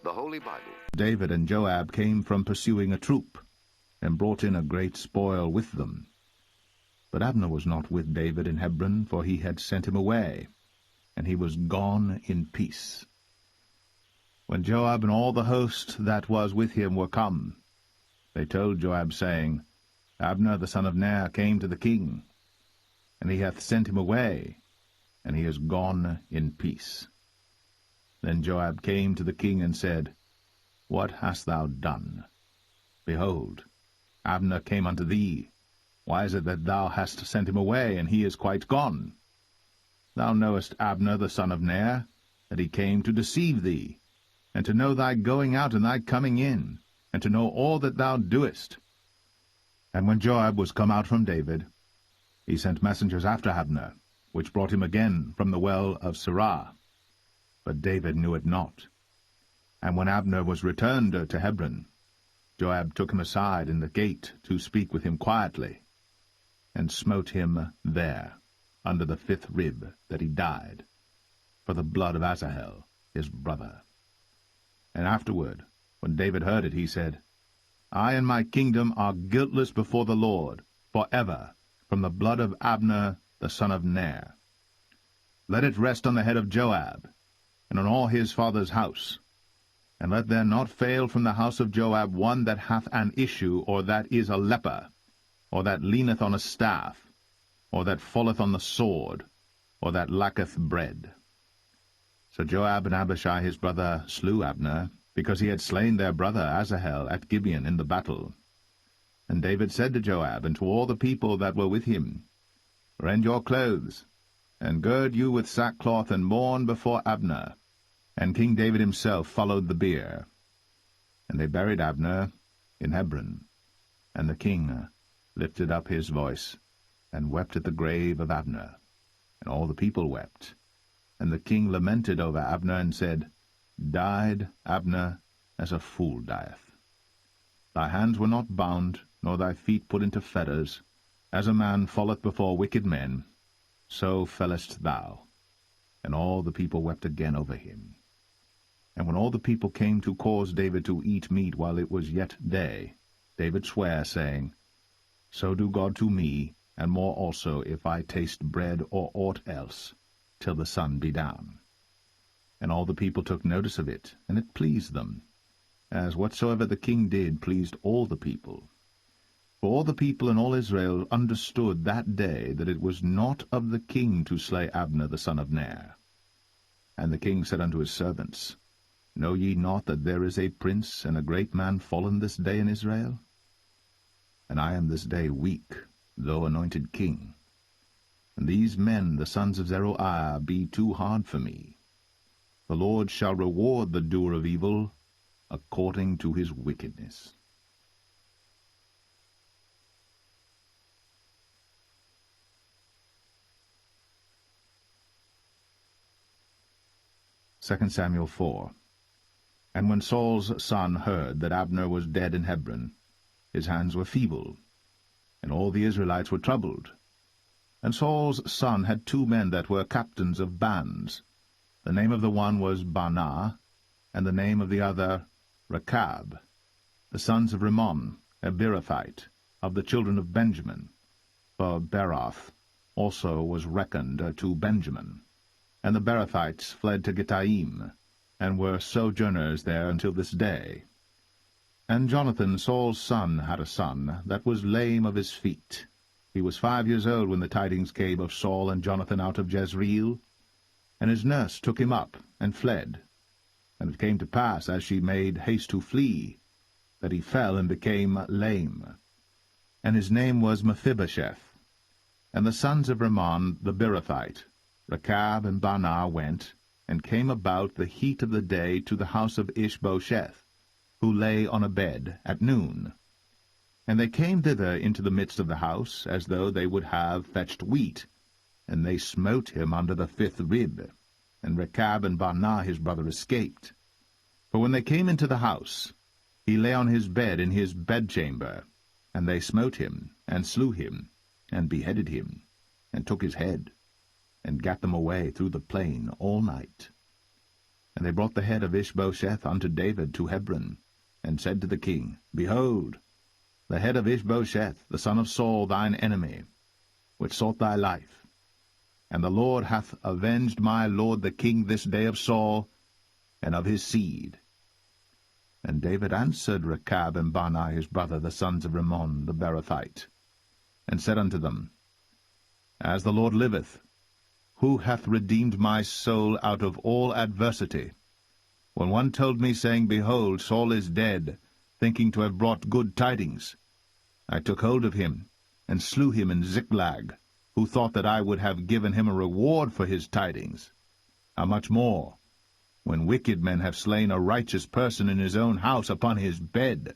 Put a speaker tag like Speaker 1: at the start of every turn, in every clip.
Speaker 1: The Holy Bible.
Speaker 2: David and Joab came from pursuing a troop, and brought in a great spoil with them. But Abner was not with David in Hebron, for he had sent him away, and he was gone in peace. When Joab and all the host that was with him were come, they told Joab, saying, Abner the son of Ner came to the king, and he hath sent him away, and he is gone in peace. Then Joab came to the king and said, What hast thou done? Behold, Abner came unto thee. Why is it that thou hast sent him away, and he is quite gone? Thou knowest Abner the son of Ner, that he came to deceive thee, and to know thy going out and thy coming in, and to know all that thou doest. And when Joab was come out from David, he sent messengers after Abner, which brought him again from the well of Sirah. But David knew it not. And when Abner was returned to Hebron, Joab took him aside in the gate to speak with him quietly, and smote him there, under the 5th rib, that he died, for the blood of Asahel his brother. And afterward, when David heard it, he said, I and my kingdom are guiltless before the Lord, for ever, from the blood of Abner the son of Ner. Let it rest on the head of Joab, and on all his father's house, and let there not fail from the house of Joab one that hath an issue, or that is a leper, or that leaneth on a staff, or that falleth on the sword, or that lacketh bread. So Joab and Abishai his brother slew Abner, because he had slain their brother Asahel at Gibeon in the battle. And David said to Joab and to all the people that were with him, Rend your clothes, and gird you with sackcloth, and mourn before Abner. And King David himself followed the bier. And they buried Abner in Hebron. And the king lifted up his voice, and wept at the grave of Abner. And all the people wept. And the king lamented over Abner, and said, Died Abner as a fool dieth. Thy hands were not bound, nor thy feet put into fetters. As a man falleth before wicked men, so fellest thou. And all the people wept again over him. And when all the people came to cause David to eat meat while it was yet day, David sware, saying, So do God to me, and more also, if I taste bread or aught else, till the sun be down. And all the people took notice of it, and it pleased them, as whatsoever the king did pleased all the people. For all the people and all Israel understood that day that it was not of the king to slay Abner the son of Ner. And the king said unto his servants, Know ye not that there is a prince and a great man fallen this day in Israel? And I am this day weak, though anointed king. And these men, the sons of Zeruiah, be too hard for me. The Lord shall reward the doer of evil according to his wickedness. Second Samuel 4. And when Saul's son heard that Abner was dead in Hebron, his hands were feeble, and all the Israelites were troubled. And Saul's son had 2 men that were captains of bands. The name of the one was Baanah, and the name of the other Rechab, the sons of Rimmon, a Beerothite, of the children of Benjamin. For Beeroth also was reckoned to Benjamin. And the Beerothites fled to Gittaim, and were sojourners there until this day. And Jonathan, Saul's son, had a son that was lame of his feet. He was 5 years old when the tidings came of Saul and Jonathan out of Jezreel. And his nurse took him up, and fled. And it came to pass, as she made haste to flee, that he fell and became lame. And his name was Mephibosheth. And the sons of Rimmon the Beerothite, Rechab and Baanah, went, and came about the heat of the day to the house of Ishbosheth, who lay on a bed at noon. And they came thither into the midst of the house, as though they would have fetched wheat, and they smote him under the 5th rib. And Rechab and Baanah his brother escaped. For when they came into the house, he lay on his bed in his bedchamber, and they smote him, and slew him, and beheaded him, and took his head, and gat them away through the plain all night. And they brought the head of Ishbosheth unto David to Hebron, and said to the king, Behold, the head of Ishbosheth, the son of Saul, thine enemy, which sought thy life. And the Lord hath avenged my lord the king this day of Saul, and of his seed. And David answered Rechab and Baanah his brother, the sons of Rimmon the Beerothite, and said unto them, As the Lord liveth, who hath redeemed my soul out of all adversity? When one told me, saying, Behold, Saul is dead, thinking to have brought good tidings, I took hold of him, and slew him in Ziklag, who thought that I would have given him a reward for his tidings. How much more, when wicked men have slain a righteous person in his own house upon his bed?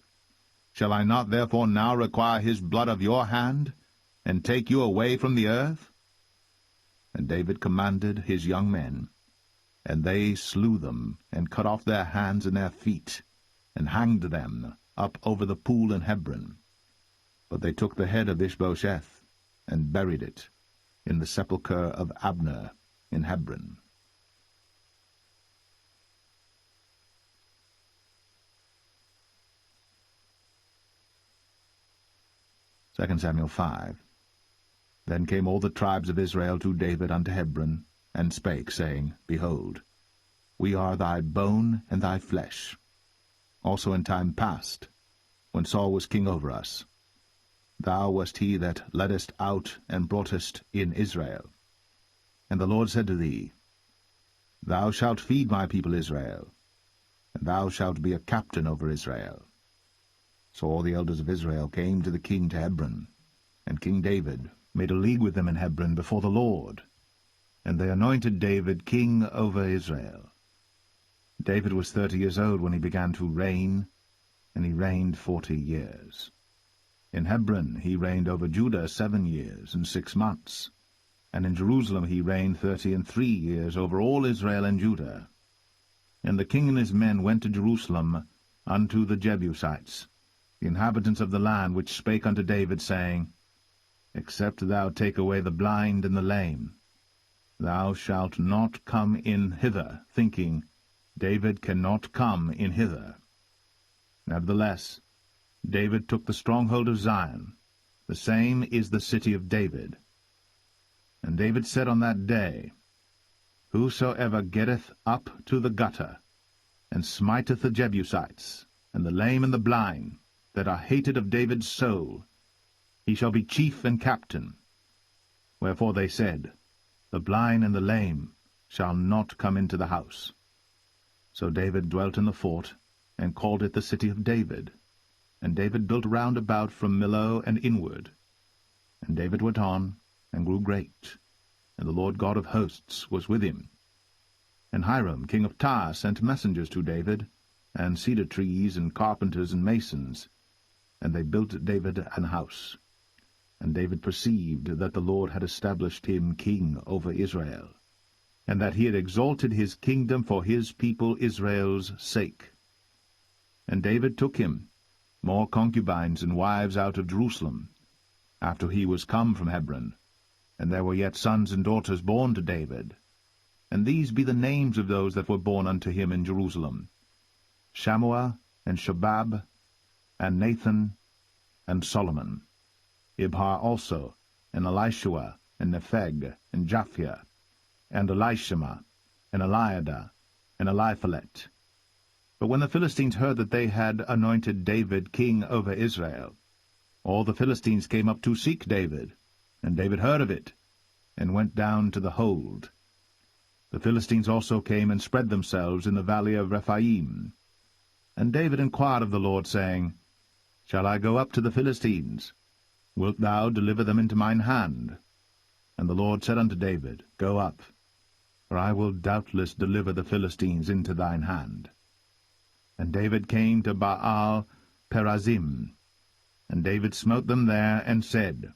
Speaker 2: Shall I not therefore now require his blood of your hand, and take you away from the earth? And David commanded his young men, and they slew them, and cut off their hands and their feet, and hanged them up over the pool in Hebron. But they took the head of Ishbosheth, and buried it in the sepulchre of Abner in Hebron. 2 Samuel 5. Then came all the tribes of Israel to David unto Hebron, and spake, saying, Behold, we are thy bone and thy flesh. Also in time past, when Saul was king over us, thou wast he that leddest out and broughtest in Israel. And the Lord said to thee, Thou shalt feed my people Israel, and thou shalt be a captain over Israel. So all the elders of Israel came to the king to Hebron, and King David made a league with them in Hebron before the Lord, and they anointed David king over Israel. David was 30 years old when he began to reign, and he reigned 40 years. In Hebron he reigned over Judah 7 years and 6 months, and in Jerusalem he reigned 33 years over all Israel and Judah. And the king and his men went to Jerusalem unto the Jebusites, the inhabitants of the land, which spake unto David, saying, Except thou take away the blind and the lame, thou shalt not come in hither, thinking, David cannot come in hither. Nevertheless, David took the stronghold of Zion, the same is the city of David. And David said on that day, Whosoever getteth up to the gutter, and smiteth the Jebusites, and the lame and the blind, that are hated of David's soul, he shall be chief and captain. Wherefore they said, The blind and the lame shall not come into the house. So David dwelt in the fort, and called it the city of David. And David built round about from Millo and inward. And David went on, and grew great, and the Lord God of hosts was with him. And Hiram king of Tyre sent messengers to David, and cedar trees, and carpenters, and masons, and they built David an house. And David perceived that the Lord had established him king over Israel, and that he had exalted his kingdom for his people Israel's sake. And David took him more concubines and wives out of Jerusalem, after he was come from Hebron, and there were yet sons and daughters born to David. And these be the names of those that were born unto him in Jerusalem, Shammua, and Shobab, and Nathan, and Solomon, Ibhar also, and Elishua, and Nepheg, and Japhia, and Elishama, and Eliada, and Eliphalet. But when the Philistines heard that they had anointed David king over Israel, all the Philistines came up to seek David, and David heard of it, and went down to the hold. The Philistines also came and spread themselves in the valley of Rephaim. And David inquired of the Lord, saying, Shall I go up to the Philistines? Wilt thou deliver them into mine hand? And the Lord said unto David, Go up, for I will doubtless deliver the Philistines into thine hand. And David came to Baal Perazim, and David smote them there, and said,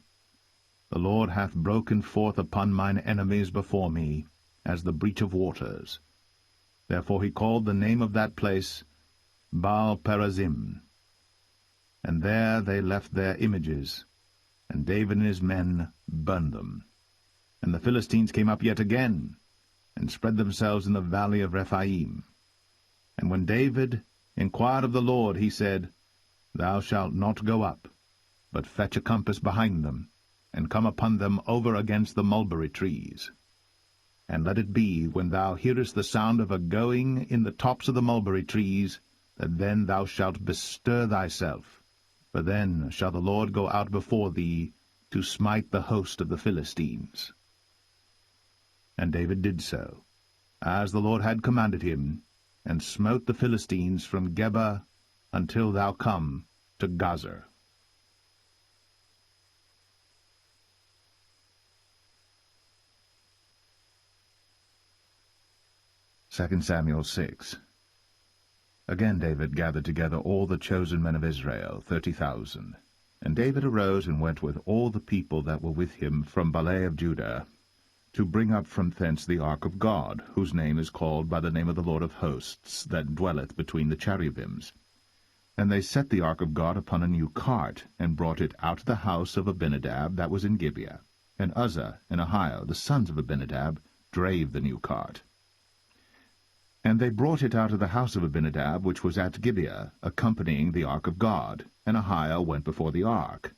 Speaker 2: The Lord hath broken forth upon mine enemies before me, as the breach of waters. Therefore he called the name of that place Baal Perazim. And there they left their images, and David and his men burned them. And the Philistines came up yet again, and spread themselves in the valley of Rephaim. And when David inquired of the Lord, he said, Thou shalt not go up, but fetch a compass behind them, and come upon them over against the mulberry trees. And let it be, when thou hearest the sound of a going in the tops of the mulberry trees, that then thou shalt bestir thyself, for then shall the Lord go out before thee to smite the host of the Philistines. And David did so, as the Lord had commanded him, and smote the Philistines from Geba until thou come to Gazer. 2 Samuel 6. Again David gathered together all the chosen men of Israel, 30,000. And David arose and went with all the people that were with him from Baalah of Judah, to bring up from thence the ark of God, whose name is called by the name of the Lord of hosts, that dwelleth between the cherubims. And they set the ark of God upon a new cart, and brought it out of the house of Abinadab that was in Gibeah. And Uzzah and Ahio, the sons of Abinadab, drave the new cart. And they brought it out of the house of Abinadab, which was at Gibeah, accompanying the ark of God, and Ahio went before the ark.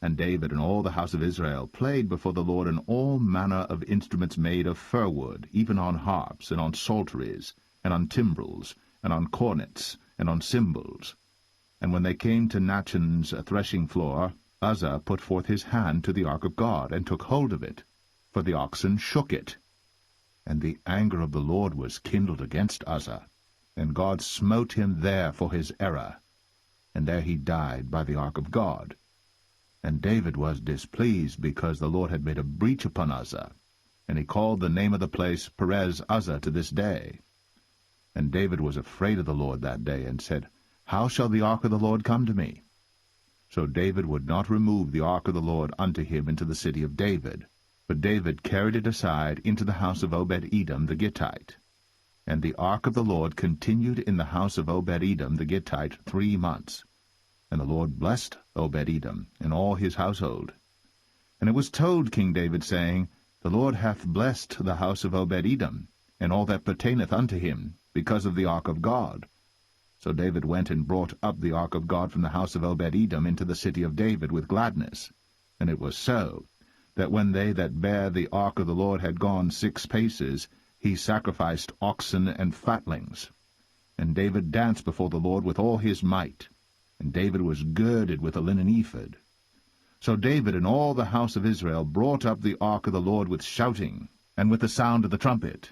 Speaker 2: And David and all the house of Israel played before the Lord in all manner of instruments made of fir wood, even on harps, and on psalteries, and on timbrels, and on cornets, and on cymbals. And when they came to Nachon's threshing floor, Uzzah put forth his hand to the ark of God, and took hold of it, for the oxen shook it. And the anger of the Lord was kindled against Uzzah, and God smote him there for his error, and there he died by the ark of God. And David was displeased, because the Lord had made a breach upon Uzzah, and he called the name of the place Perez Uzzah to this day. And David was afraid of the Lord that day, and said, How shall the ark of the Lord come to me? So David would not remove the ark of the Lord unto him into the city of David, but David carried it aside into the house of Obed-Edom the Gittite. And the ark of the Lord continued in the house of Obed-Edom the Gittite 3 months. And the Lord blessed Obed-Edom and all his household. And it was told King David, saying, The Lord hath blessed the house of Obed-Edom, and all that pertaineth unto him, because of the ark of God. So David went and brought up the ark of God from the house of Obed-Edom into the city of David with gladness. And it was so, that when they that bare the ark of the Lord had gone 6 paces, he sacrificed oxen and fatlings. And David danced before the Lord with all his might, and David was girded with a linen ephod. So David and all the house of Israel brought up the ark of the Lord with shouting, and with the sound of the trumpet.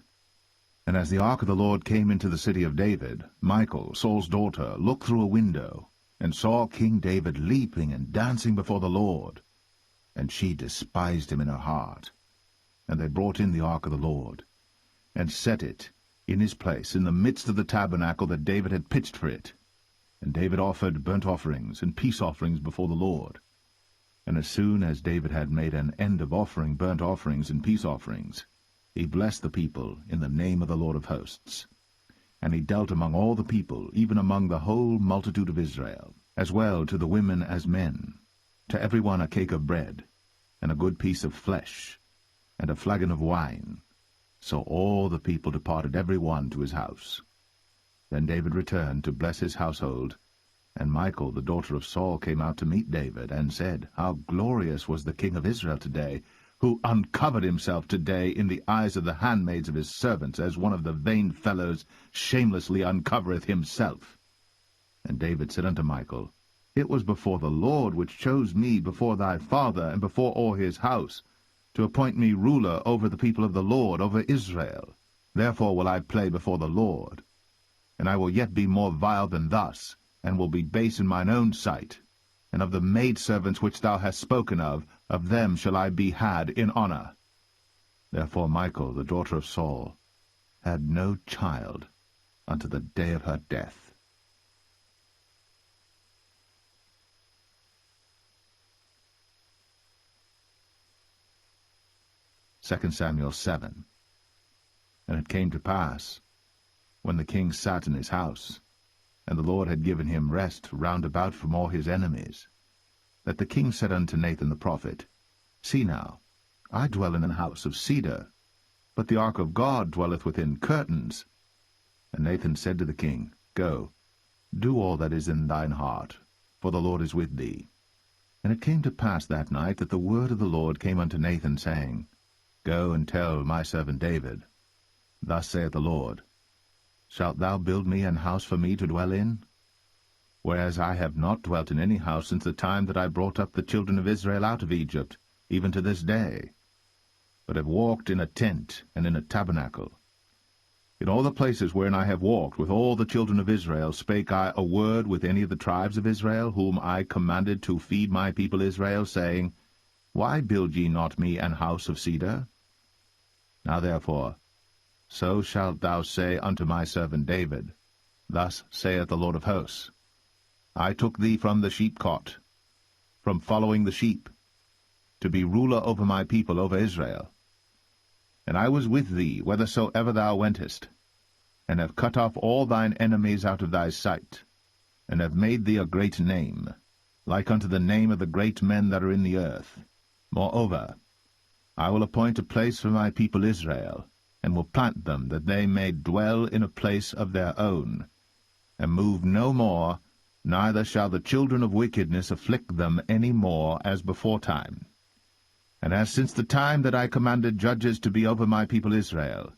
Speaker 2: And as the ark of the Lord came into the city of David, Michal, Saul's daughter, looked through a window, and saw King David leaping and dancing before the Lord. And she despised him in her heart. And they brought in the ark of the Lord, and set it in his place in the midst of the tabernacle that David had pitched for it. And David offered burnt offerings and peace offerings before the Lord. And as soon as David had made an end of offering burnt offerings and peace offerings, he blessed the people in the name of the Lord of hosts. And he dealt among all the people, even among the whole multitude of Israel, as well to the women as men, to every one a cake of bread, and a good piece of flesh, and a flagon of wine. So all the people departed every one to his house. Then David returned to bless his household, and Michal the daughter of Saul came out to meet David, and said, How glorious was the king of Israel today, who uncovered himself today in the eyes of the handmaids of his servants, as one of the vain fellows shamelessly uncovereth himself. And David said unto Michal, It was before the Lord which chose me before thy father, and before all his house, to appoint me ruler over the people of the Lord, over Israel. Therefore will I play before the Lord. And I will yet be more vile than thus, and will be base in mine own sight. And of the maidservants which thou hast spoken of them shall I be had in honor. Therefore Michal, the daughter of Saul, had no child unto the day of her death. Second Samuel 7. And it came to pass, when the king sat in his house, and the Lord had given him rest round about from all his enemies, that the king said unto Nathan the prophet, See now, I dwell in an house of cedar, but the ark of God dwelleth within curtains. And Nathan said to the king, Go, do all that is in thine heart, for the Lord is with thee. And it came to pass that night that the word of the Lord came unto Nathan, saying, Go and tell my servant David, Thus saith the Lord, Shalt thou build me an house for me to dwell in? Whereas I have not dwelt in any house since the time that I brought up the children of Israel out of Egypt, even to this day, but have walked in a tent and in a tabernacle. In all the places wherein I have walked with all the children of Israel spake I a word with any of the tribes of Israel, whom I commanded to feed my people Israel, saying, Why build ye not me an house of cedar? Now therefore, so shalt thou say unto my servant David, Thus saith the Lord of hosts, I took thee from the sheepcot, from following the sheep, to be ruler over my people, over Israel. And I was with thee whithersoever thou wentest, and have cut off all thine enemies out of thy sight, and have made thee a great name, like unto the name of the great men that are in the earth. Moreover, I will appoint a place for my people Israel, and will plant them, that they may dwell in a place of their own, and move no more, neither shall the children of wickedness afflict them any more as beforetime. And as since the time that I commanded judges to be over my people Israel,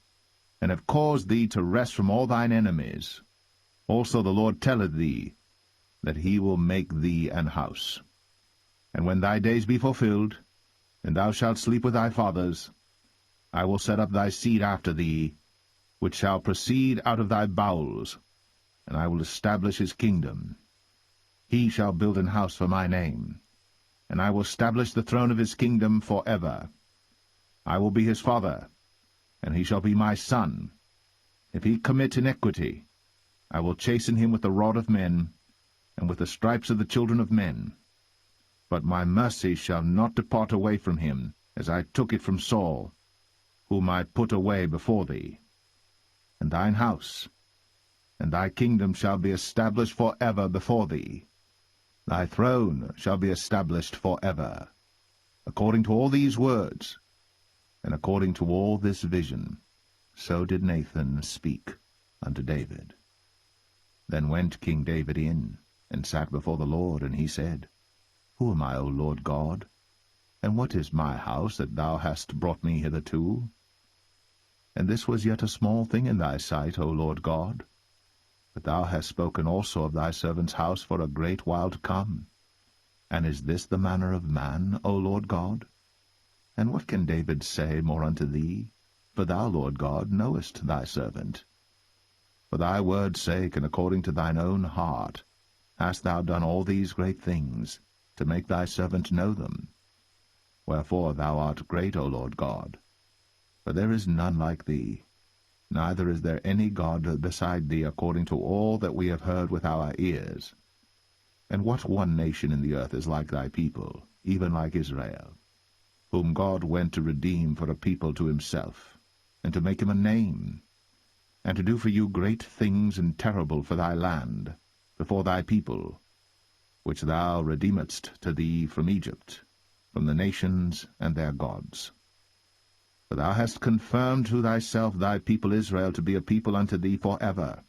Speaker 2: and have caused thee to rest from all thine enemies, also the Lord telleth thee that he will make thee an house. And when thy days be fulfilled, and thou shalt sleep with thy fathers, I will set up thy seed after thee, which shall proceed out of thy bowels, and I will establish his kingdom. He shall build an house for my name, and I will establish the throne of his kingdom for ever. I will be his father, and he shall be my son. If he commit iniquity, I will chasten him with the rod of men, and with the stripes of the children of men. But my mercy shall not depart away from him, as I took it from Saul, whom I put away before thee. And thine house, and thy kingdom shall be established for ever before thee. Thy throne shall be established for ever. According to all these words, and according to all this vision, so did Nathan speak unto David. Then went King David in, and sat before the Lord, and he said, Who am I, O Lord God? And what is my house that thou hast brought me hitherto? And this was yet a small thing in thy sight, O Lord God. But thou hast spoken also of thy servant's house for a great while to come. And is this the manner of man, O Lord God? And what can David say more unto thee? For thou, Lord God, knowest thy servant. For thy word's sake, and according to thine own heart, hast thou done all these great things, to make thy servant know them. Wherefore thou art great, O Lord God. For there is none like thee, neither is there any God beside thee, according to all that we have heard with our ears. And what one nation in the earth is like thy people, even like Israel, whom God went to redeem for a people to himself, and to make him a name, and to do for you great things and terrible for thy land, before thy people, which thou redeemedst to thee from Egypt, from the nations and their gods. For thou hast confirmed to thyself thy people Israel to be a people unto thee for ever,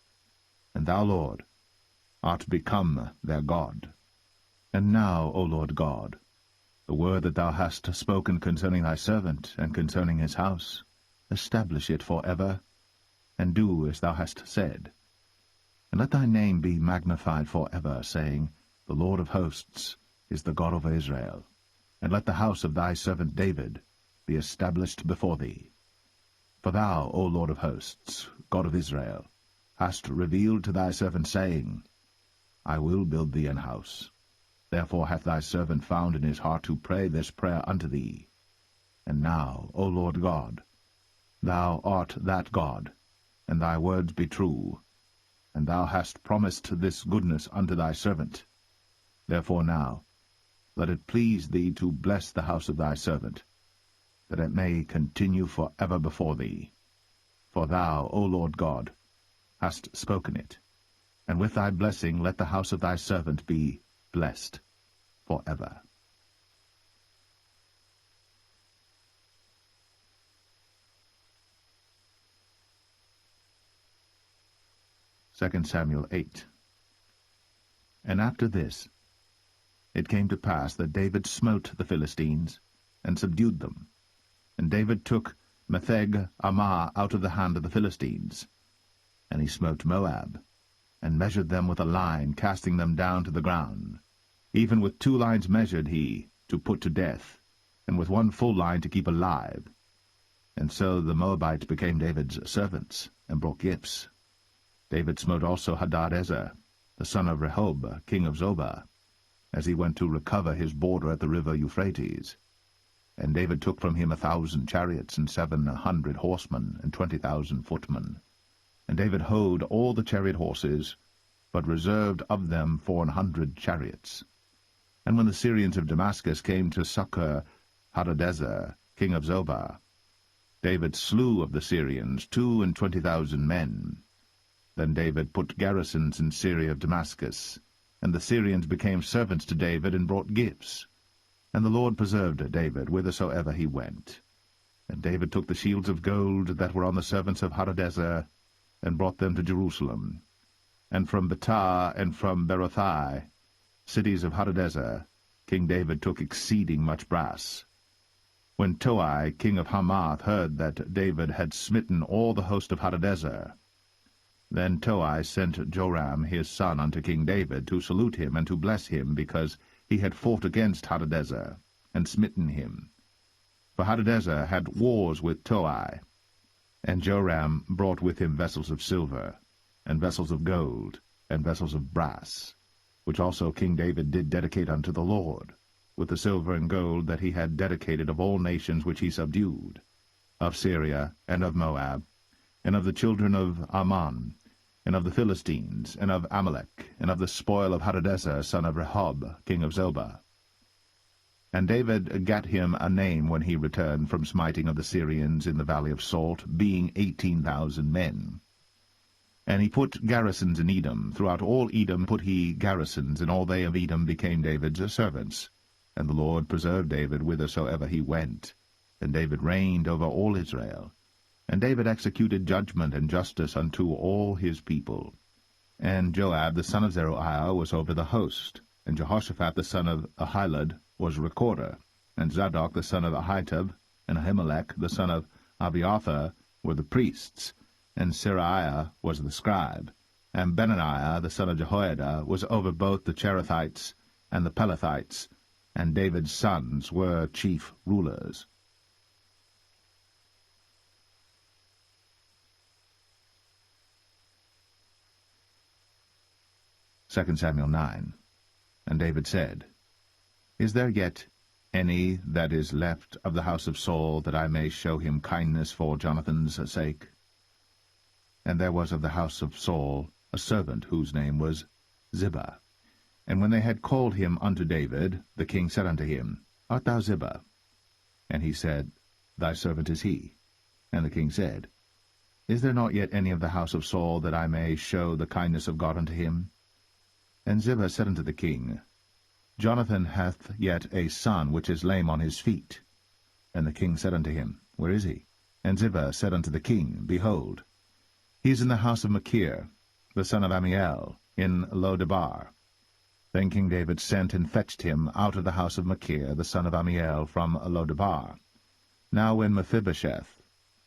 Speaker 2: and thou, Lord, art become their God. And now, O Lord God, the word that thou hast spoken concerning thy servant, and concerning his house, establish it for ever, and do as thou hast said. And let thy name be magnified for ever, saying, The Lord of hosts is the God of Israel. And let the house of thy servant David be established before thee. For thou, O Lord of hosts, God of Israel, hast revealed to thy servant, saying, I will build thee an house. Therefore hath thy servant found in his heart to pray this prayer unto thee. And now, O Lord God, thou art that God, and thy words be true, and thou hast promised this goodness unto thy servant. Therefore now, let it please thee to bless the house of thy servant, that it may continue for ever before thee. For thou, O Lord God, hast spoken it, and with thy blessing let the house of thy servant be blessed for ever. 2 Samuel 8. And after this, it came to pass that David smote the Philistines, and subdued them. And David took Metheg Ammah out of the hand of the Philistines. And he smote Moab, and measured them with a line, casting them down to the ground. Even with 2 lines measured he, to put to death, and with 1 full line to keep alive. And so the Moabites became David's servants, and brought gifts. David smote also Hadadezer, the son of Rehob, king of Zobah, as he went to recover his border at the river Euphrates. And David took from him 1,000 chariots, and 700 horsemen, and 20,000 footmen. And David houghed all the chariot horses, but reserved of them 400 chariots. And when the Syrians of Damascus came to succor Hadadezer, king of Zobah, David slew of the Syrians 22,000 men. Then David put garrisons in Syria of Damascus, and the Syrians became servants to David, and brought gifts. And the Lord preserved David whithersoever he went. And David took the shields of gold that were on the servants of Hadadezer, and brought them to Jerusalem. And from Betah and from Berothai, cities of Hadadezer, King David took exceeding much brass. When Toi, king of Hamath, heard that David had smitten all the host of Hadadezer, then Toi sent Joram his son unto King David, to salute him and to bless him, because he had fought against Hadadezer, and smitten him. For Hadadezer had wars with Toi. And Joram brought with him vessels of silver, and vessels of gold, and vessels of brass, which also King David did dedicate unto the Lord, with the silver and gold that he had dedicated of all nations which he subdued, of Syria, and of Moab, and of the children of Ammon, and of the Philistines, and of Amalek, and of the spoil of Hadadezer, son of Rehob, king of Zobah. And David gat him a name when he returned from smiting of the Syrians in the valley of Salt, being 18,000 men. And he put garrisons in Edom. Throughout all Edom put he garrisons, and all they of Edom became David's servants. And the Lord preserved David whithersoever he went. And David reigned over all Israel. And David executed judgment and justice unto all his people. And Joab the son of Zeruiah was over the host. And Jehoshaphat the son of Ahilud was recorder. And Zadok the son of Ahitub, and Ahimelech the son of Abiathar were the priests. And Seraiah was the scribe. And Benaniah the son of Jehoiada was over both the Cherethites and the Pelethites. And David's sons were chief rulers. 2 Samuel 9. And David said, Is there yet any that is left of the house of Saul, that I may show him kindness for Jonathan's sake? And there was of the house of Saul a servant whose name was Ziba. And when they had called him unto David, the king said unto him, Art thou Ziba? And he said, Thy servant is he. And the king said, Is there not yet any of the house of Saul, that I may show the kindness of God unto him? And Ziba said unto the king, Jonathan hath yet a son which is lame on his feet. And the king said unto him, Where is he? And Ziba said unto the king, Behold, he is in the house of Machir, the son of Ammiel, in Lo-debar. Then King David sent and fetched him out of the house of Machir, the son of Ammiel, from Lo-debar. Now when Mephibosheth,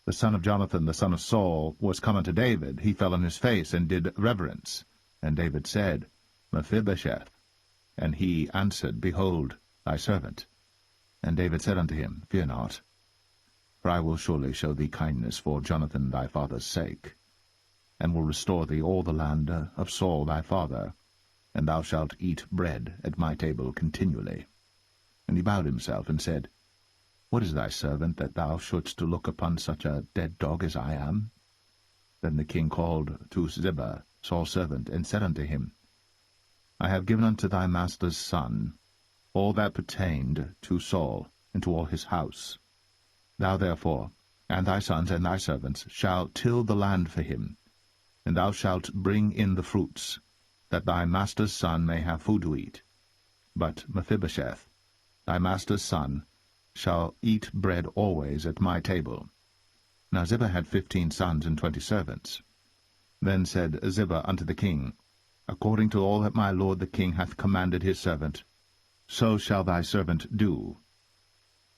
Speaker 2: the son of Jonathan, the son of Saul, was come unto David, he fell on his face, and did reverence. And David said, Mephibosheth. And he answered, Behold, thy servant. And David said unto him, Fear not, for I will surely show thee kindness for Jonathan thy father's sake, and will restore thee all the land of Saul thy father, and thou shalt eat bread at my table continually. And he bowed himself, and said, What is thy servant, that thou shouldst look upon such a dead dog as I am? Then the king called to Ziba, Saul's servant, and said unto him, I have given unto thy master's son all that pertained to Saul, and to all his house. Thou therefore, and thy sons and thy servants, shall till the land for him, and thou shalt bring in the fruits, that thy master's son may have food to eat. But Mephibosheth, thy master's son, shall eat bread always at my table. Now Ziba had 15 sons and 20 servants. Then said Ziba unto the king, According to all that my lord the king hath commanded his servant, so shall thy servant do.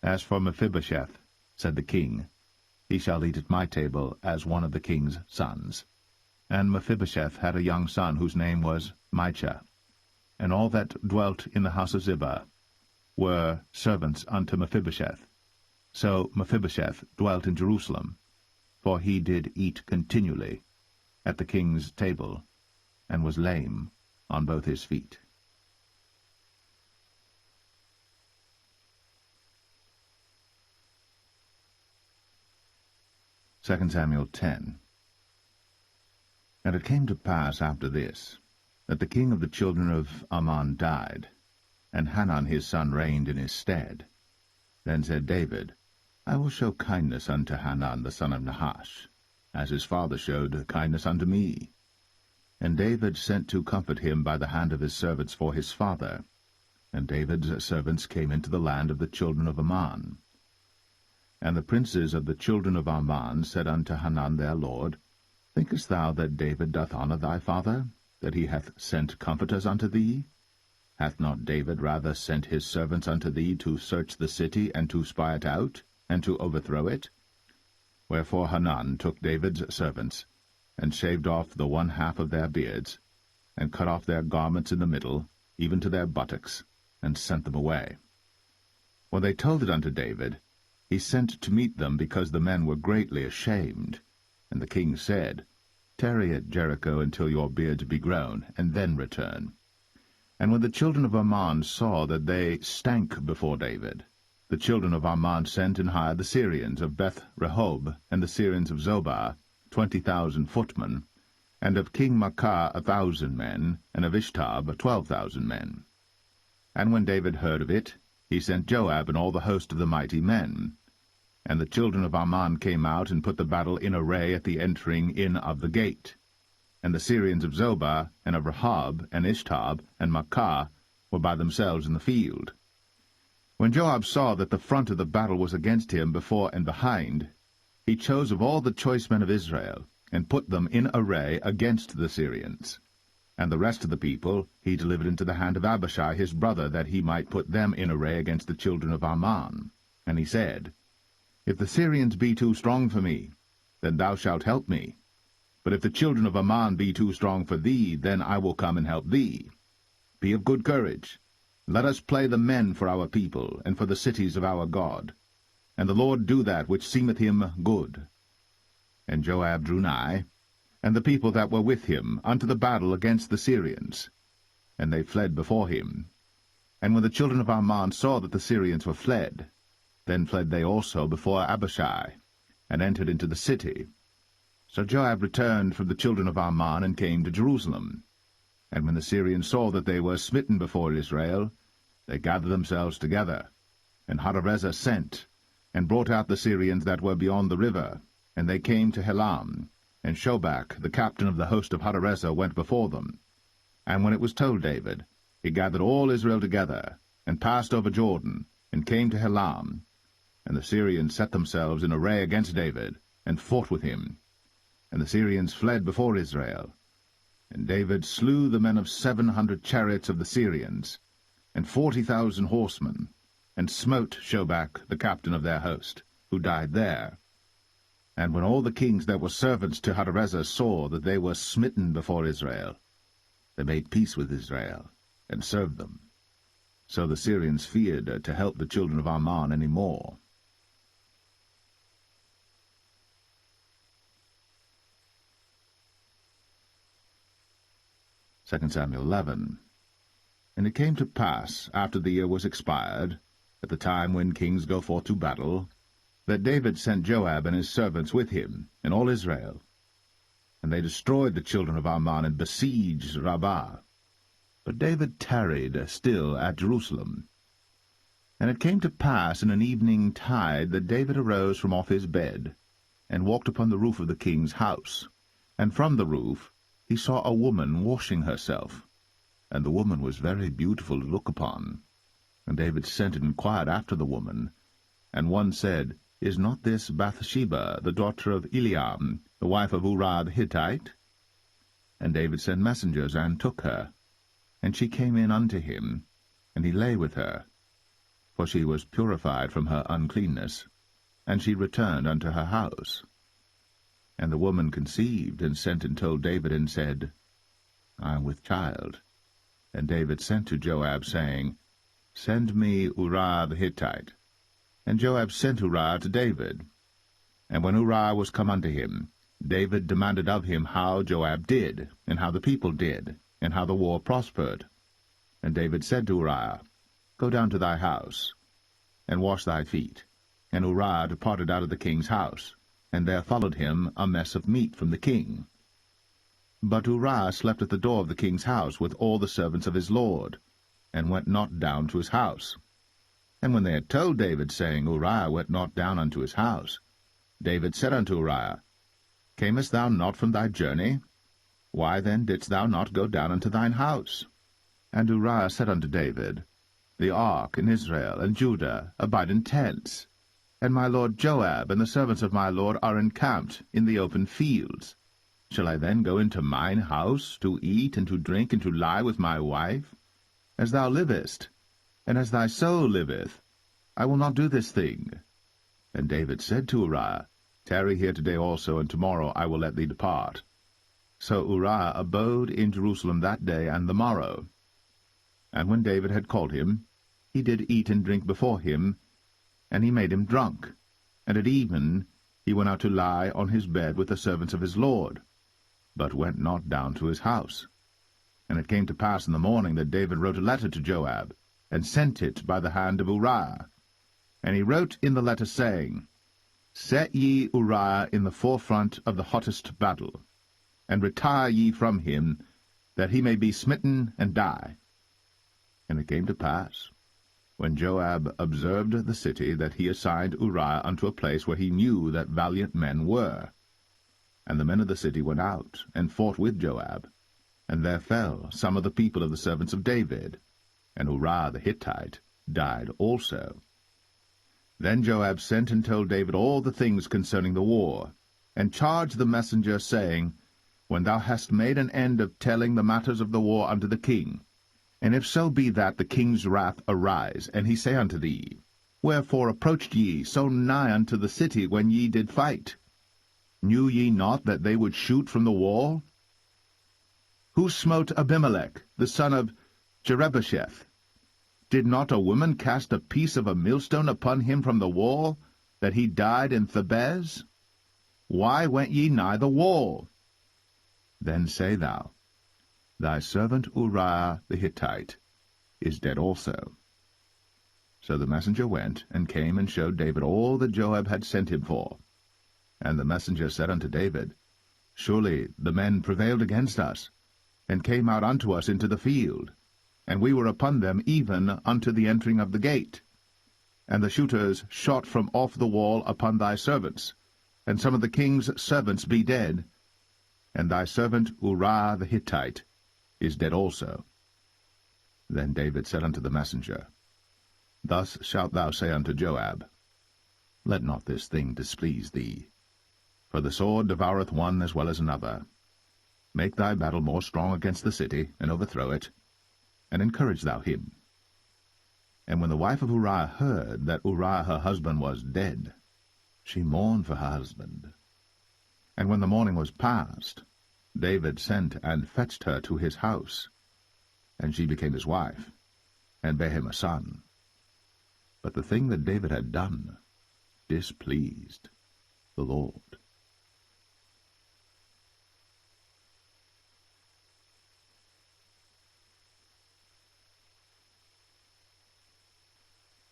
Speaker 2: As for Mephibosheth, said the king, he shall eat at my table as one of the king's sons. And Mephibosheth had a young son whose name was Micah. And all that dwelt in the house of Ziba were servants unto Mephibosheth. So Mephibosheth dwelt in Jerusalem, for he did eat continually at the king's table, and was lame on both his feet. Second Samuel 10. And it came to pass after this, that the king of the children of Ammon died, and Hanun his son reigned in his stead. Then said David, I will show kindness unto Hanun the son of Nahash, as his father showed kindness unto me. And David sent to comfort him by the hand of his servants for his father. And David's servants came into the land of the children of Ammon. And the princes of the children of Ammon said unto Hanun their lord, Thinkest thou that David doth honour thy father, that he hath sent comforters unto thee? Hath not David rather sent his servants unto thee to search the city, and to spy it out, and to overthrow it? Wherefore Hanun took David's servants, and shaved off the one half of their beards, and cut off their garments in the middle, even to their buttocks, and sent them away. When they told it unto David, he sent to meet them, because the men were greatly ashamed. And the king said, Tarry at Jericho until your beards be grown, and then return. And when the children of Ammon saw that they stank before David, the children of Ammon sent and hired the Syrians of Beth-rehob, and the Syrians of Zobah, 20,000 footmen, and of King Maacah 1,000 men, and of Ishtab 12,000 men. And when David heard of it, he sent Joab and all the host of the mighty men. And the children of Ammon came out and put the battle in array at the entering in of the gate. And the Syrians of Zobah, and of Rehob, and Ishtab, and Maacah were by themselves in the field. When Joab saw that the front of the battle was against him before and behind, he chose of all the choice men of Israel, and put them in array against the Syrians. And the rest of the people he delivered into the hand of Abishai his brother, that he might put them in array against the children of Ammon. And he said, If the Syrians be too strong for me, then thou shalt help me. But if the children of Ammon be too strong for thee, then I will come and help thee. Be of good courage. Let us play the men for our people, and for the cities of our God. And the Lord do that which seemeth him good. And Joab drew nigh, and the people that were with him, unto the battle against the Syrians. And they fled before him. And when the children of Ammon saw that the Syrians were fled, then fled they also before Abishai, and entered into the city. So Joab returned from the children of Ammon, and came to Jerusalem. And when the Syrians saw that they were smitten before Israel, they gathered themselves together. And Hadarezer sent, and brought out the Syrians that were beyond the river. And they came to Helam, and Shobach, the captain of the host of Hadarezer, went before them. And when it was told David, he gathered all Israel together, and passed over Jordan, and came to Helam. And the Syrians set themselves in array against David, and fought with him. And the Syrians fled before Israel. And David slew the men of 700 chariots of the Syrians, and 40,000 horsemen, and smote Shobach, the captain of their host, who died there. And when all the kings that were servants to Hadarezer saw that they were smitten before Israel, they made peace with Israel, and served them. So the Syrians feared to help the children of Ammon any more. Second Samuel 11. And it came to pass, after the year was expired, at the time when kings go forth to battle, that David sent Joab and his servants with him, and all Israel. And they destroyed the children of Ammon, and besieged Rabbah. But David tarried still at Jerusalem. And it came to pass in an evening tide that David arose from off his bed, and walked upon the roof of the king's house. And from the roof he saw a woman washing herself, and the woman was very beautiful to look upon. And David sent and inquired after the woman. And one said, Is not this Bathsheba, the daughter of Eliam, the wife of Uriah the Hittite? And David sent messengers, and took her. And she came in unto him, and he lay with her, for she was purified from her uncleanness, and she returned unto her house. And the woman conceived, and sent and told David, and said, I am with child. And David sent to Joab, saying, Send me Uriah the Hittite. And Joab sent Uriah to David. And when Uriah was come unto him, David demanded of him how Joab did, and how the people did, and how the war prospered. And David said to Uriah, Go down to thy house, and wash thy feet. And Uriah departed out of the king's house, and there followed him a mess of meat from the king. But Uriah slept at the door of the king's house with all the servants of his lord, and went not down to his house. And when they had told David, saying, Uriah went not down unto his house, David said unto Uriah, Camest thou not from thy journey? Why then didst thou not go down unto thine house? And Uriah said unto David, The ark and Israel and Judah abide in tents, and my lord Joab and the servants of my lord are encamped in the open fields. Shall I then go into mine house to eat and to drink and to lie with my wife? As thou livest, and as thy soul liveth, I will not do this thing. And David said to Uriah, Tarry here today also, and tomorrow I will let thee depart. So Uriah abode in Jerusalem that day and the morrow. And when David had called him, he did eat and drink before him, and he made him drunk. And at even he went out to lie on his bed with the servants of his lord, but went not down to his house. And it came to pass in the morning that David wrote a letter to Joab, and sent it by the hand of Uriah. And he wrote in the letter, saying, Set ye Uriah in the forefront of the hottest battle, and retire ye from him, that he may be smitten and die. And it came to pass, when Joab observed the city, that he assigned Uriah unto a place where he knew that valiant men were. And the men of the city went out, and fought with Joab, and there fell some of the people of the servants of David, and Uriah the Hittite died also. Then Joab sent and told David all the things concerning the war, and charged the messenger, saying, When thou hast made an end of telling the matters of the war unto the king, and if so be that the king's wrath arise, and he say unto thee, Wherefore approached ye so nigh unto the city when ye did fight? Knew ye not that they would shoot from the wall? Who smote Abimelech, the son of Jerubbesheth? Did not a woman cast a piece of a millstone upon him from the wall, that he died in Thebez? Why went ye nigh the wall? Then say thou, Thy servant Uriah the Hittite is dead also. So the messenger went, and came and showed David all that Joab had sent him for. And the messenger said unto David, Surely the men prevailed against us, and came out unto us into the field, and we were upon them even unto the entering of the gate. And the shooters shot from off the wall upon thy servants, and some of the king's servants be dead, and thy servant Uriah the Hittite is dead also. Then David said unto the messenger, Thus shalt thou say unto Joab, Let not this thing displease thee, for the sword devoureth one as well as another. Make thy battle more strong against the city, and overthrow it, and encourage thou him. And when the wife of Uriah heard that Uriah her husband was dead, she mourned for her husband. And when the morning was past, David sent and fetched her to his house, and she became his wife, and bare him a son. But the thing that David had done displeased the Lord.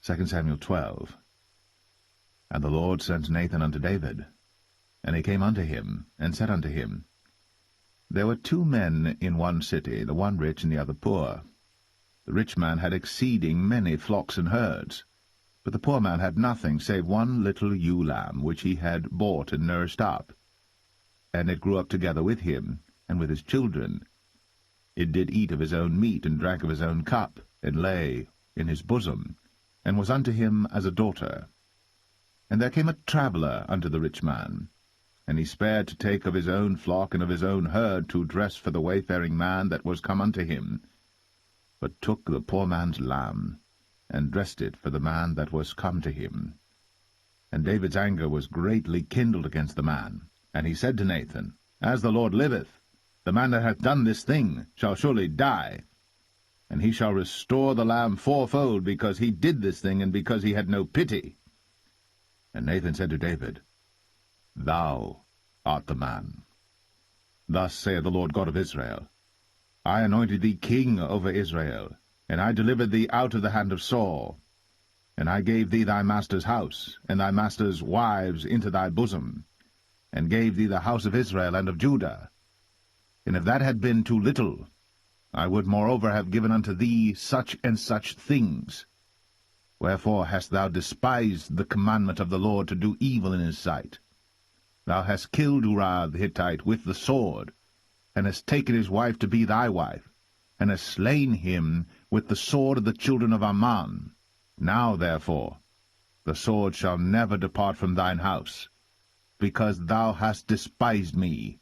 Speaker 2: 2 Samuel 12. And the Lord sent Nathan unto David. And he came unto him, and said unto him, There were 2 men in one city, the one rich and the other poor. The rich man had exceeding many flocks and herds, but the poor man had nothing save one little ewe lamb, which he had bought and nourished up. And it grew up together with him, and with his children. It did eat of his own meat, and drank of his own cup, and lay in his bosom, and was unto him as a daughter. And there came a traveller unto the rich man, And he spared to take of his own flock and of his own herd to dress for the wayfaring man that was come unto him, but took the poor man's lamb, and dressed it for the man that was come to him. And David's anger was greatly kindled against the man. And he said to Nathan, As the Lord liveth, the man that hath done this thing shall surely die. And he shall restore the lamb fourfold, because he did this thing, and because he had no pity. And Nathan said to David, Thou art the man. Thus saith the Lord God of Israel, I anointed thee king over Israel, and I delivered thee out of the hand of Saul. And I gave thee thy master's house, and thy master's wives into thy bosom, and gave thee the house of Israel and of Judah. And if that had been too little, I would moreover have given unto thee such and such things. Wherefore hast thou despised the commandment of the Lord to do evil in his sight? Thou hast killed Uriah the Hittite with the sword, and hast taken his wife to be thy wife, and hast slain him with the sword of the children of Ammon. Now, therefore, the sword shall never depart from thine house, because thou hast despised me,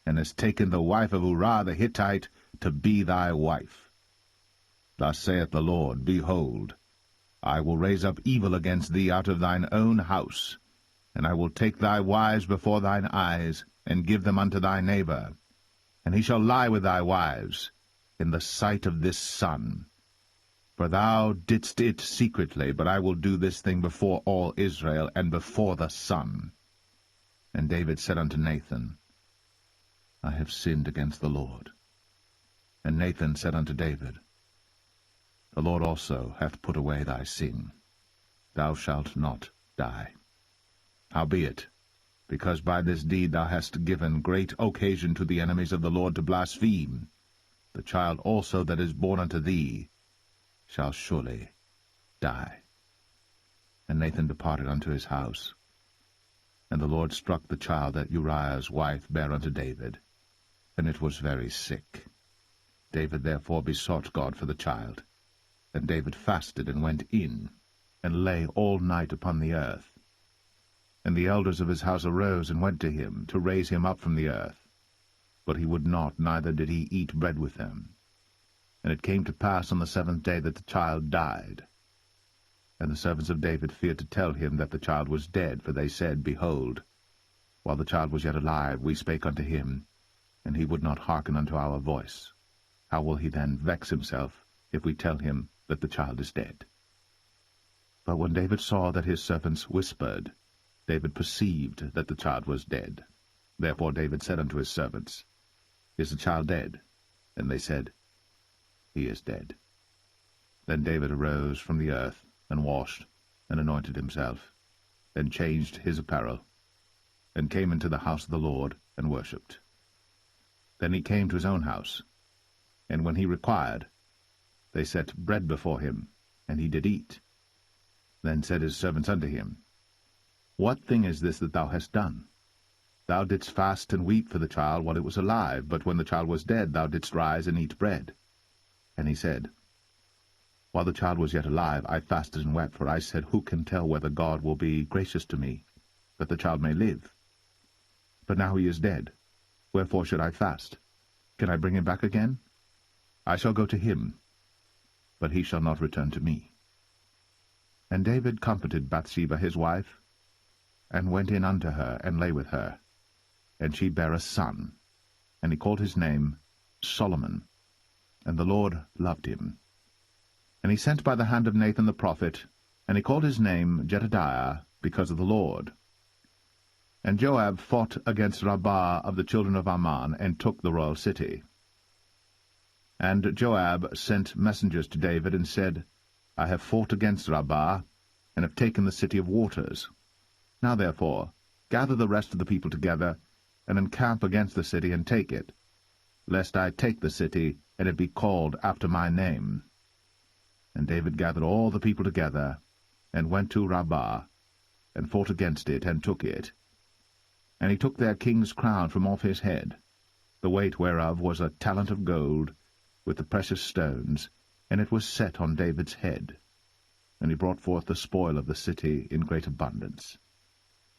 Speaker 2: and hast taken the wife of Uriah the Hittite to be thy wife. Thus saith the Lord, Behold, I will raise up evil against thee out of thine own house, and I will take thy wives before thine eyes, and give them unto thy neighbor, and he shall lie with thy wives in the sight of this sun. For thou didst it secretly, but I will do this thing before all Israel, and before the sun. And David said unto Nathan, I have sinned against the Lord. And Nathan said unto David, The Lord also hath put away thy sin. Thou shalt not die. Howbeit, because by this deed thou hast given great occasion to the enemies of the Lord to blaspheme, the child also that is born unto thee shall surely die. And Nathan departed unto his house. And the Lord struck the child that Uriah's wife bare unto David, and it was very sick. David therefore besought God for the child. And David fasted, and went in, and lay all night upon the earth. And the elders of his house arose, and went to him, to raise him up from the earth. But he would not, neither did he eat bread with them. And it came to pass on the 7th day that the child died. And the servants of David feared to tell him that the child was dead, for they said, Behold, while the child was yet alive, we spake unto him, and he would not hearken unto our voice. How will he then vex himself, if we tell him that the child is dead? But when David saw that his servants whispered, David perceived that the child was dead. Therefore David said unto his servants, Is the child dead? And they said, He is dead. Then David arose from the earth, and washed, and anointed himself, and changed his apparel, and came into the house of the Lord, and worshipped. Then he came to his own house, and when he required, they set bread before him, and he did eat. Then said his servants unto him, What thing is this that thou hast done? Thou didst fast and weep for the child while it was alive, but when the child was dead thou didst rise and eat bread. And he said, While the child was yet alive, I fasted and wept, for I said, Who can tell whether God will be gracious to me, that the child may live? But now he is dead. Wherefore should I fast? Can I bring him back again? I shall go to him, but he shall not return to me. And David comforted Bathsheba his wife, and went in unto her, and lay with her. And she bare a son, and he called his name Solomon. And the Lord loved him. And he sent by the hand of Nathan the prophet, and he called his name Jedediah, because of the Lord. And Joab fought against Rabbah of the children of Ammon, and took the royal city. And Joab sent messengers to David, and said, I have fought against Rabbah, and have taken the city of waters. Now therefore gather the rest of the people together, and encamp against the city, and take it, lest I take the city, and it be called after my name. And David gathered all the people together, and went to Rabbah, and fought against it, and took it. And he took their king's crown from off his head, the weight whereof was a talent of gold, with the precious stones, and it was set on David's head. And he brought forth the spoil of the city in great abundance.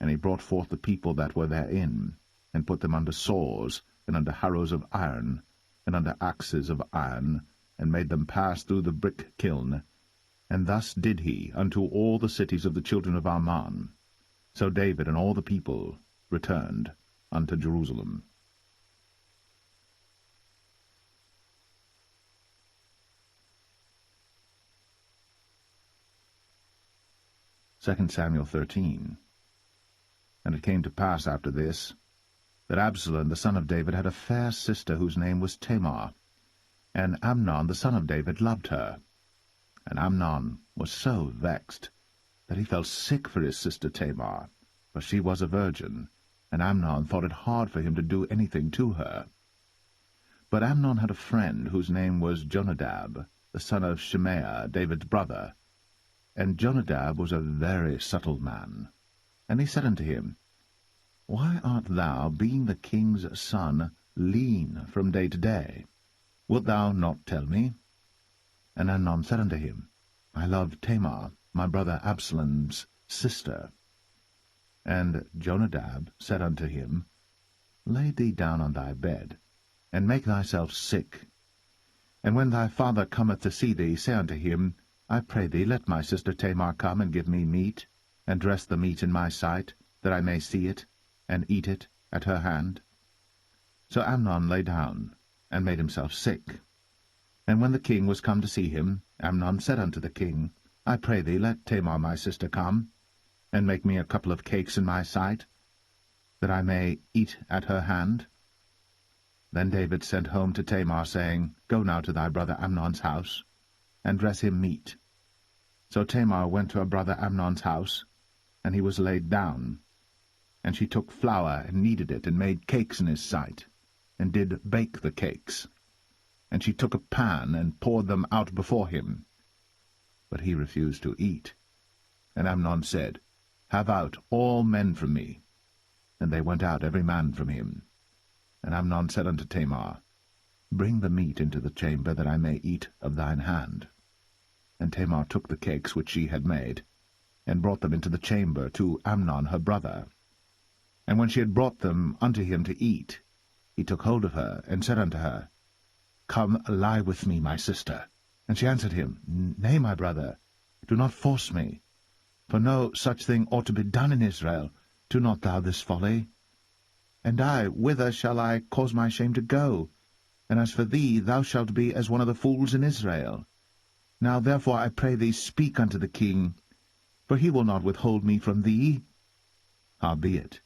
Speaker 2: And he brought forth the people that were therein, and put them under saws, and under harrows of iron, and under axes of iron, and made them pass through the brick kiln. And thus did he unto all the cities of the children of Ammon. So David and all the people returned unto Jerusalem. 2 Samuel 13. And it came to pass after this, that Absalom the son of David had a fair sister whose name was Tamar, and Amnon the son of David loved her. And Amnon was so vexed that he felt sick for his sister Tamar, for she was a virgin, and Amnon thought it hard for him to do anything to her. But Amnon had a friend whose name was Jonadab, the son of Shimea, David's brother. And Jonadab was a very subtle man. And he said unto him, Why art thou, being the king's son, lean from day to day? Wilt thou not tell me? And Amnon said unto him, I love Tamar, my brother Absalom's sister. And Jonadab said unto him, Lay thee down on thy bed, and make thyself sick. And when thy father cometh to see thee, say unto him, I pray thee, let my sister Tamar come and give me meat, and dress the meat in my sight, that I may see it, and eat it at her hand. So Amnon lay down, and made himself sick. And when the king was come to see him, Amnon said unto the king, I pray thee, let Tamar my sister come, and make me a couple of cakes in my sight, that I may eat at her hand. Then David sent home to Tamar, saying, Go now to thy brother Amnon's house, and dress him meat. So Tamar went to her brother Amnon's house, and he was laid down. And she took flour, and kneaded it, and made cakes in his sight, and did bake the cakes. And she took a pan, and poured them out before him. But he refused to eat. And Amnon said, Have out all men from me. And they went out every man from him. And Amnon said unto Tamar, Bring the meat into the chamber, that I may eat of thine hand. And Tamar took the cakes which she had made, and brought them into the chamber to Amnon her brother. And when she had brought them unto him to eat, he took hold of her, and said unto her, Come, lie with me, my sister. And she answered him, Nay, my brother, do not force me. For no such thing ought to be done in Israel. Do not thou this folly. And I, whither shall I cause my shame to go? And as for thee, thou shalt be as one of the fools in Israel. Now therefore I pray thee, speak unto the king, for he will not withhold me from thee. Howbeit,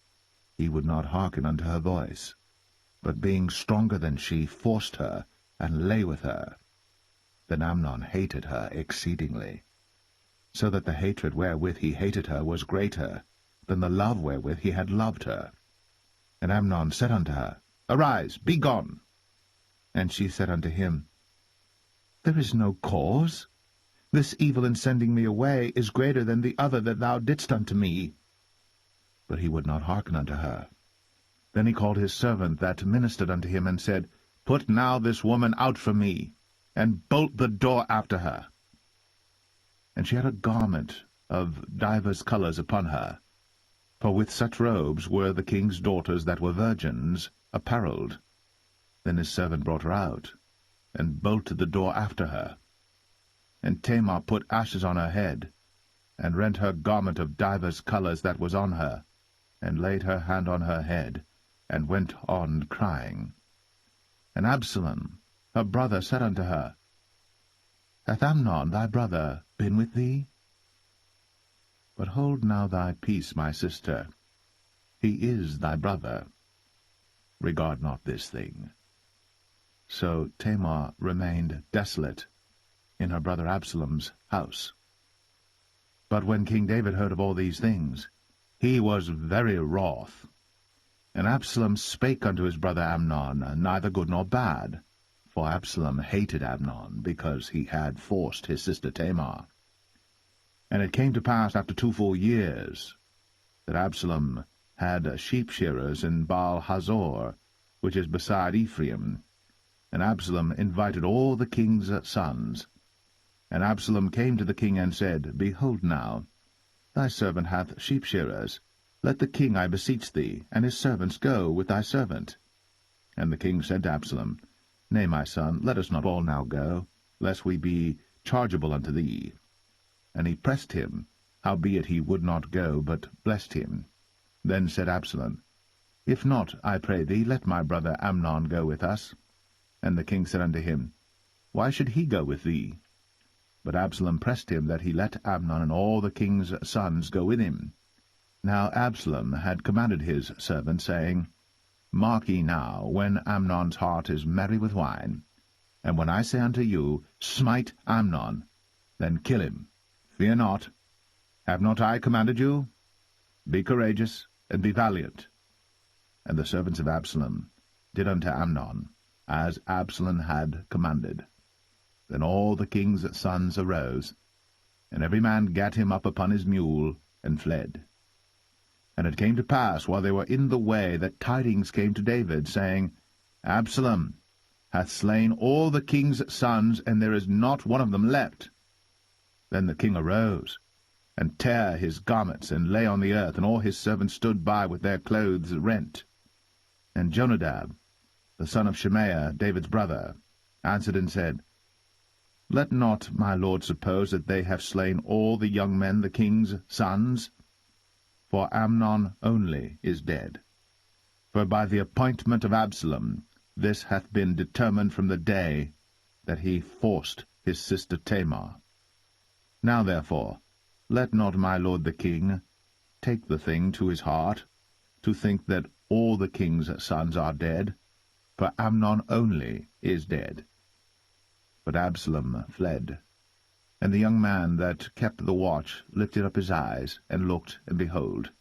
Speaker 2: he would not hearken unto her voice, but being stronger than she, forced her, and lay with her. Then Amnon hated her exceedingly, so that the hatred wherewith he hated her was greater than the love wherewith he had loved her. And Amnon said unto her, Arise, be gone. And she said unto him, There is no cause. This evil in sending me away is greater than the other that thou didst unto me. But he would not hearken unto her. Then he called his servant that ministered unto him, and said, Put now this woman out from me, and bolt the door after her. And she had a garment of divers colours upon her, for with such robes were the king's daughters that were virgins apparelled. Then his servant brought her out, and bolted the door after her. And Tamar put ashes on her head, and rent her garment of divers colours that was on her, and laid her hand on her head, and went on crying. And Absalom, her brother, said unto her, Hath Amnon thy brother been with thee? But hold now thy peace, my sister. He is thy brother. Regard not this thing. So Tamar remained desolate in her brother Absalom's house. But when King David heard of all these things, he was very wroth. And Absalom spake unto his brother Amnon, neither good nor bad, for Absalom hated Amnon, because he had forced his sister Tamar. And it came to pass after 2 full years, that Absalom had sheep-shearers in Baal-Hazor, which is beside Ephraim. And Absalom invited all the king's sons. And Absalom came to the king and said, Behold now, thy servant hath sheep-shearers. Let the king, I beseech thee, and his servants go with thy servant. And the king said to Absalom, Nay, my son, let us not all now go, lest we be chargeable unto thee. And he pressed him, howbeit he would not go, but blessed him. Then said Absalom, If not, I pray thee, let my brother Amnon go with us. And the king said unto him, Why should he go with thee? But Absalom pressed him that he let Amnon and all the king's sons go with him. Now Absalom had commanded his servant, saying, Mark ye now, when Amnon's heart is merry with wine, and when I say unto you, Smite Amnon, then kill him. Fear not. Have not I commanded you? Be courageous, and be valiant. And the servants of Absalom did unto Amnon as Absalom had commanded. Then all the king's sons arose, and every man gat him up upon his mule, and fled. And it came to pass, while they were in the way, that tidings came to David, saying, Absalom hath slain all the king's sons, and there is not one of them left. Then the king arose, and tare his garments, and lay on the earth, and all his servants stood by with their clothes rent. And Jonadab, the son of Shemaiah, David's brother, answered and said, Let not my lord suppose that they have slain all the young men, the king's sons, for Amnon only is dead. For by the appointment of Absalom this hath been determined from the day that he forced his sister Tamar. Now therefore let not my lord the king take the thing to his heart, to think that all the king's sons are dead, for Amnon only is dead. But Absalom fled. And the young man that kept the watch lifted up his eyes, and looked, and behold,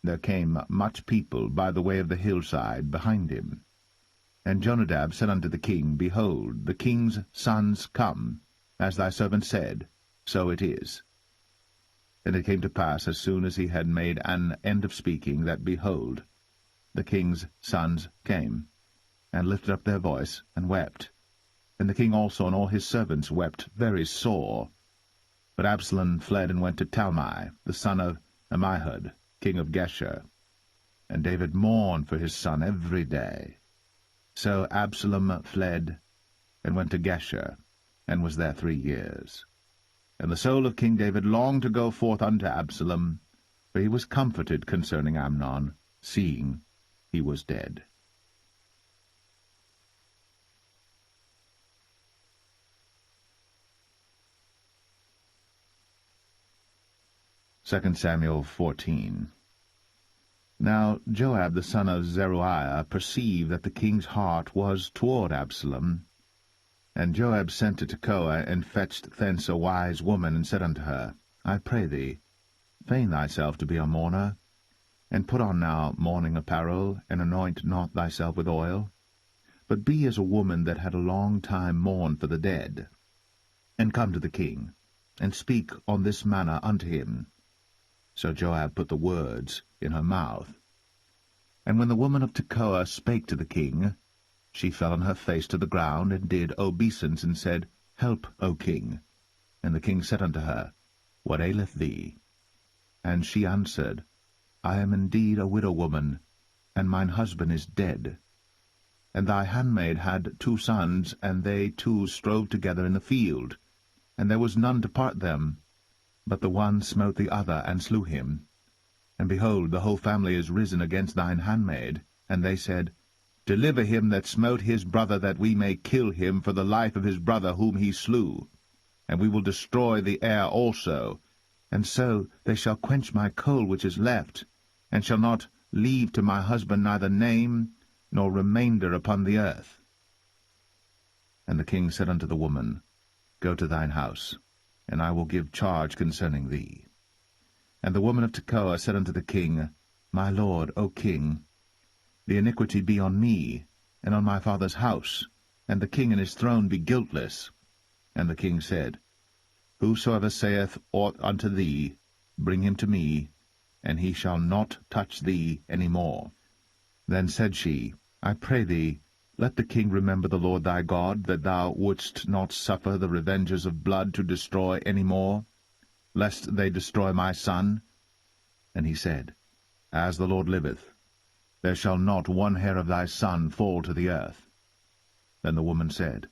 Speaker 2: there came much people by the way of the hillside behind him. And Jonadab said unto the king, Behold, the king's sons come, as thy servant said, so it is. And it came to pass, as soon as he had made an end of speaking, that, behold, the king's sons came, and lifted up their voice, and wept. And the king also and all his servants wept very sore. But Absalom fled and went to Talmai, the son of Ammihud, king of Geshur. And David mourned for his son every day. So Absalom fled and went to Geshur, and was there 3 years. And the soul of King David longed to go forth unto Absalom, for he was comforted concerning Amnon, seeing he was dead. 2 Samuel 14. Now Joab the son of Zeruiah perceived that the king's heart was toward Absalom. And Joab sent to Tekoa, and fetched thence a wise woman, and said unto her, I pray thee, feign thyself to be a mourner, and put on now mourning apparel, and anoint not thyself with oil, but be as a woman that had a long time mourned for the dead. And come to the king, and speak on this manner unto him. So Joab put the words in her mouth. And when the woman of Tekoa spake to the king, she fell on her face to the ground, and did obeisance, and said, Help, O king. And the king said unto her, What aileth thee? And she answered, I am indeed a widow woman, and mine husband is dead. And thy handmaid had 2 sons, and they 2 strove together in the field, and there was none to part them. But the one smote the other, and slew him. And behold, the whole family is risen against thine handmaid. And they said, Deliver him that smote his brother, that we may kill him for the life of his brother whom he slew. And we will destroy the heir also. And so they shall quench my coal which is left, and shall not leave to my husband neither name nor remainder upon the earth. And the king said unto the woman, Go to thine house, and I will give charge concerning thee. And the woman of Tekoa said unto the king, My lord, O king, the iniquity be on me, and on my father's house, and the king and his throne be guiltless. And the king said, Whosoever saith aught unto thee, bring him to me, and he shall not touch thee any more. Then said she, I pray thee, let the king remember the Lord thy God, that thou wouldst not suffer the revengers of blood to destroy any more, lest they destroy my son. And he said, As the Lord liveth, there shall not one hair of thy son fall to the earth. Then the woman said,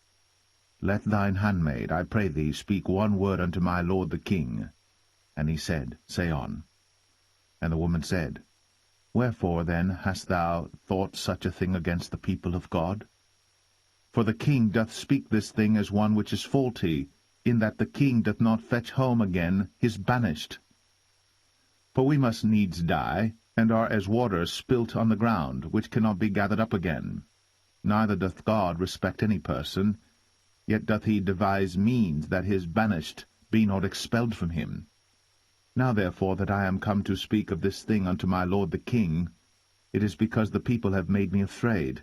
Speaker 2: Let thine handmaid, I pray thee, speak one word unto my lord the king. And he said, Say on. And the woman said, Wherefore then hast thou thought such a thing against the people of God? For the king doth speak this thing as one which is faulty, in that the king doth not fetch home again his banished. For we must needs die, and are as water spilt on the ground, which cannot be gathered up again. Neither doth God respect any person, yet doth he devise means that his banished be not expelled from him. Now therefore that I am come to speak of this thing unto my lord the king, it is because the people have made me afraid.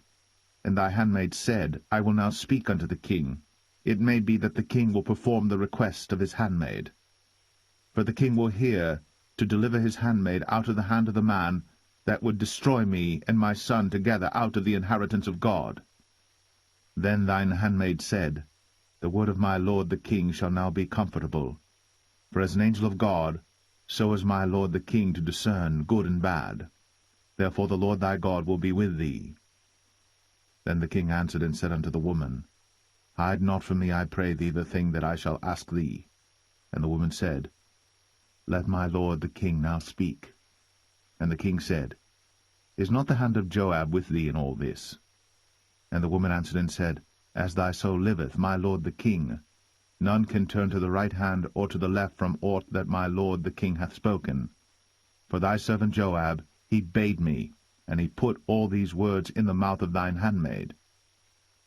Speaker 2: And thy handmaid said, I will now speak unto the king. It may be that the king will perform the request of his handmaid. For the king will hear to deliver his handmaid out of the hand of the man that would destroy me and my son together out of the inheritance of God. Then thine handmaid said, The word of my lord the king shall now be comfortable. For as an angel of God, so is my lord the king to discern good and bad. Therefore the Lord thy God will be with thee. Then the king answered and said unto the woman, Hide not from me, I pray thee, the thing that I shall ask thee. And the woman said, Let my lord the king now speak. And the king said, Is not the hand of Joab with thee in all this? And the woman answered and said, As thy soul liveth, my lord the king, none can turn to the right hand or to the left from aught that my lord the king hath spoken. For thy servant Joab, he bade me, and he put all these words in the mouth of thine handmaid.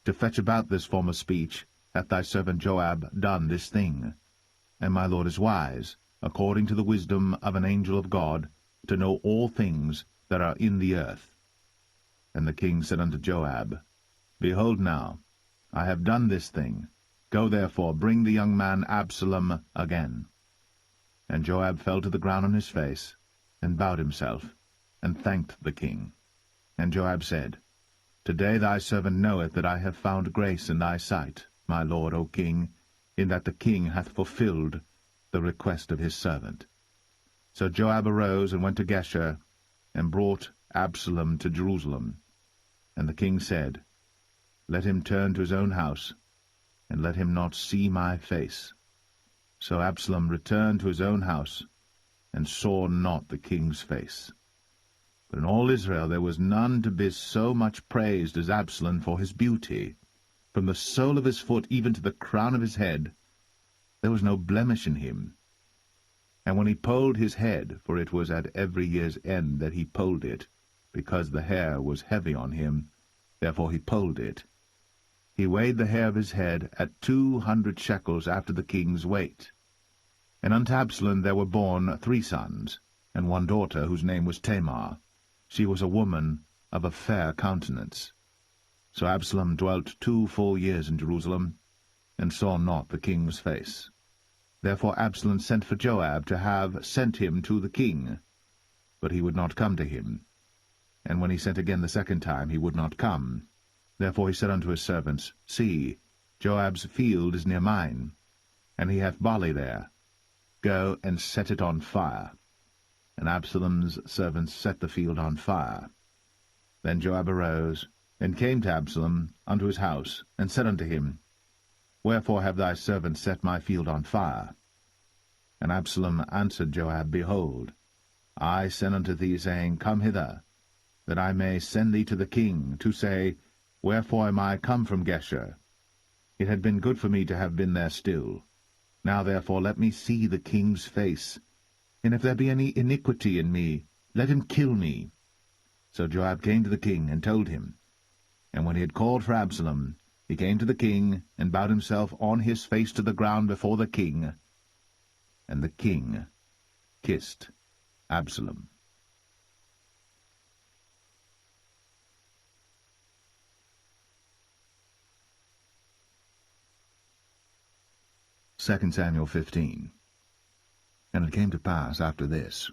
Speaker 2: To fetch about this form of speech hath thy servant Joab done this thing. And my lord is wise, according to the wisdom of an angel of God, to know all things that are in the earth. And the king said unto Joab, Behold now, I have done this thing. Go therefore, bring the young man Absalom again. And Joab fell to the ground on his face, and bowed himself, and thanked the king. And Joab said, Today thy servant knoweth that I have found grace in thy sight, my lord, O king, in that the king hath fulfilled the request of his servant. So Joab arose and went to Geshur, and brought Absalom to Jerusalem. And the king said, Let him turn to his own house, and let him not see my face. So Absalom returned to his own house, and saw not the king's face. But in all Israel there was none to be so much praised as Absalom for his beauty. From the sole of his foot even to the crown of his head, there was no blemish in him. And when he polled his head, for it was at every year's end that he polled it, because the hair was heavy on him, therefore he polled it, he weighed the hair of his head at 200 shekels after the king's weight. And unto Absalom there were born 3 sons, and 1 daughter, whose name was Tamar. She was a woman of a fair countenance. So Absalom dwelt 2 full years in Jerusalem, and saw not the king's face. Therefore Absalom sent for Joab to have sent him to the king, but he would not come to him. And when he sent again the second time, he would not come. Therefore he said unto his servants, See, Joab's field is near mine, and he hath barley there. Go and set it on fire. And Absalom's servants set the field on fire. Then Joab arose, and came to Absalom unto his house, and said unto him, Wherefore have thy servants set my field on fire? And Absalom answered Joab, Behold, I sent unto thee, saying, Come hither, that I may send thee to the king, to say, Wherefore am I come from Geshur? It had been good for me to have been there still. Now therefore let me see the king's face, and if there be any iniquity in me, let him kill me. So Joab came to the king, and told him. And when he had called for Absalom, he came to the king, and bowed himself on his face to the ground before the king. And the king kissed Absalom. 2 Samuel 15. And it came to pass after this,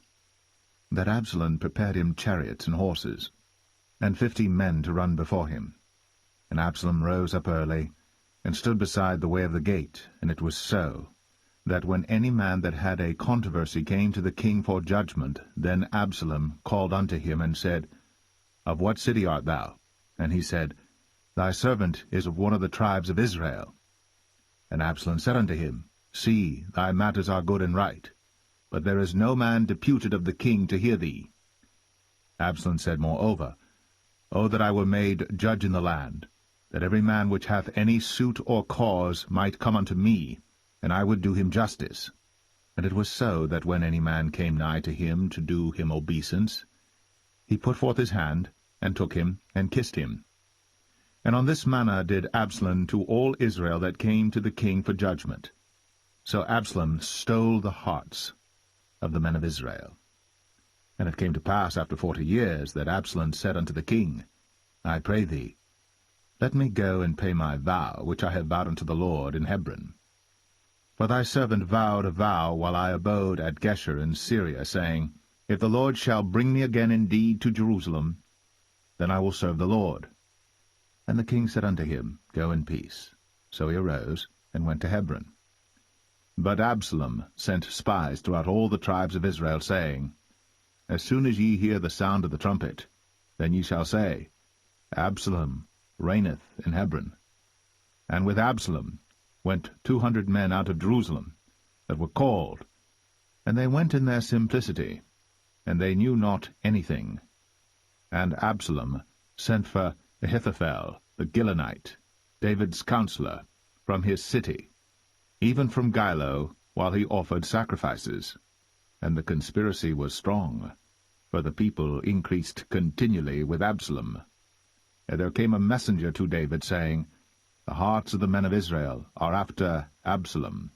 Speaker 2: that Absalom prepared him chariots and horses, and 50 men to run before him. And Absalom rose up early, and stood beside the way of the gate, and it was so, that when any man that had a controversy came to the king for judgment, then Absalom called unto him, and said, Of what city art thou? And he said, Thy servant is of one of the tribes of Israel. And Absalom said unto him, See, thy matters are good and right, but there is no man deputed of the king to hear thee. Absalom said moreover, O that I were made judge in the land, that every man which hath any suit or cause might come unto me, and I would do him justice. And it was so, that when any man came nigh to him to do him obeisance, he put forth his hand, and took him, and kissed him. And on this manner did Absalom to all Israel that came to the king for judgment. So Absalom stole the hearts of the men of Israel. And it came to pass after 40 years, that Absalom said unto the king, I pray thee, let me go and pay my vow, which I have vowed unto the Lord in Hebron. For thy servant vowed a vow while I abode at Geshur in Syria, saying, If the Lord shall bring me again indeed to Jerusalem, then I will serve the Lord. And the king said unto him, Go in peace. So he arose, and went to Hebron. But Absalom sent spies throughout all the tribes of Israel, saying, As soon as ye hear the sound of the trumpet, then ye shall say, Absalom reigneth in Hebron. And with Absalom went 200 men out of Jerusalem, that were called, and they went in their simplicity, and they knew not anything. And Absalom sent for Ahithophel the Gilonite, David's counselor, from his city, even from Gilo, while he offered sacrifices. And the conspiracy was strong, for the people increased continually with Absalom. And there came a messenger to David, saying, The hearts of the men of Israel are after Absalom.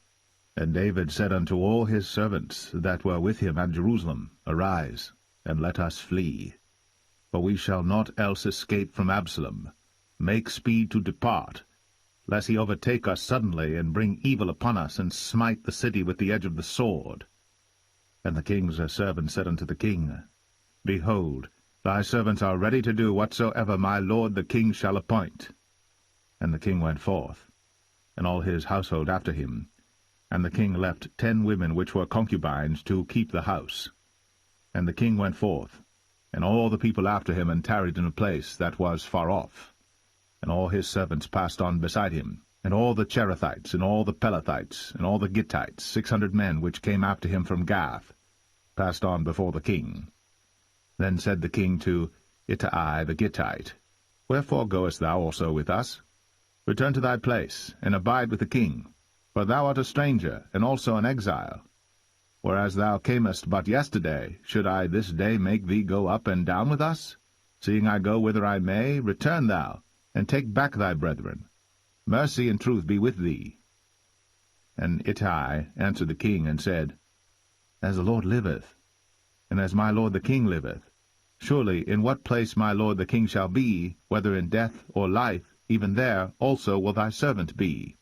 Speaker 2: And David said unto all his servants that were with him at Jerusalem, Arise, and let us flee. For we shall not else escape from Absalom. Make speed to depart, lest he overtake us suddenly, and bring evil upon us, and smite the city with the edge of the sword. And the king's servant said unto the king, Behold, thy servants are ready to do whatsoever my lord the king shall appoint. And the king went forth, and all his household after him. And the king left 10 women which were concubines to keep the house. And the king went forth, and all the people after him, and tarried in a place that was far off. And all his servants passed on beside him, and all the Cherethites, and all the Pelethites, and all the Gittites, 600 men which came after him from Gath, passed on before the king. Then said the king to Ittai the Gittite, Wherefore goest thou also with us? Return to thy place, and abide with the king, for thou art a stranger, and also an exile. Whereas thou camest but yesterday, should I this day make thee go up and down with us? Seeing I go whither I may, return thou, and take back thy brethren. Mercy and truth be with thee. And Ittai answered the king, and said, As the Lord liveth, and as my lord the king liveth, surely in what place my lord the king shall be, whether in death or life, even there also will thy servant be.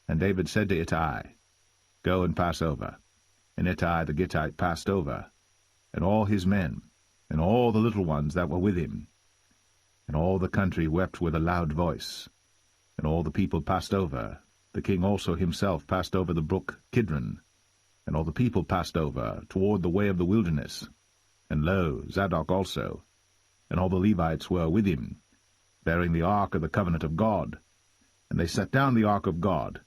Speaker 2: And David said to Ittai, Go and pass over. And Ittai the Gittite passed over, and all his men, and all the little ones that were with him. And all the country wept with a loud voice. And all the people passed over. The king also himself passed over the brook Kidron. And all the people passed over toward the way of the wilderness. And lo, Zadok also, and all the Levites were with him, bearing the ark of the covenant of God. And they set down the ark of God,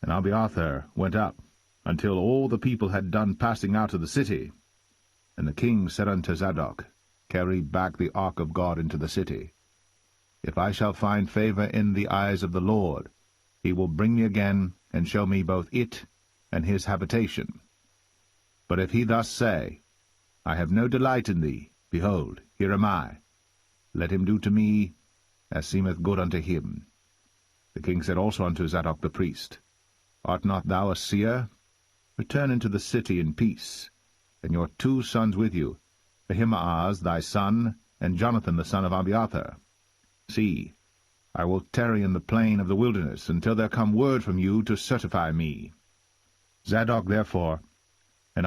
Speaker 2: and Abiathar went up, until all the people had done passing out of the city. And the king said unto Zadok, Carry back the ark of God into the city. If I shall find favor in the eyes of the Lord, he will bring me again, and show me both it and his habitation. But if he thus say, I have no delight in thee, behold, here am I. Let him do to me as seemeth good unto him. The king said also unto Zadok the priest, Art not thou a seer? Return into the city in peace, and your 2 sons with you, Ahimaaz thy son, and Jonathan the son of Abiathar. See, I will tarry in the plain of the wilderness, until there come word from you to certify me. Zadok therefore and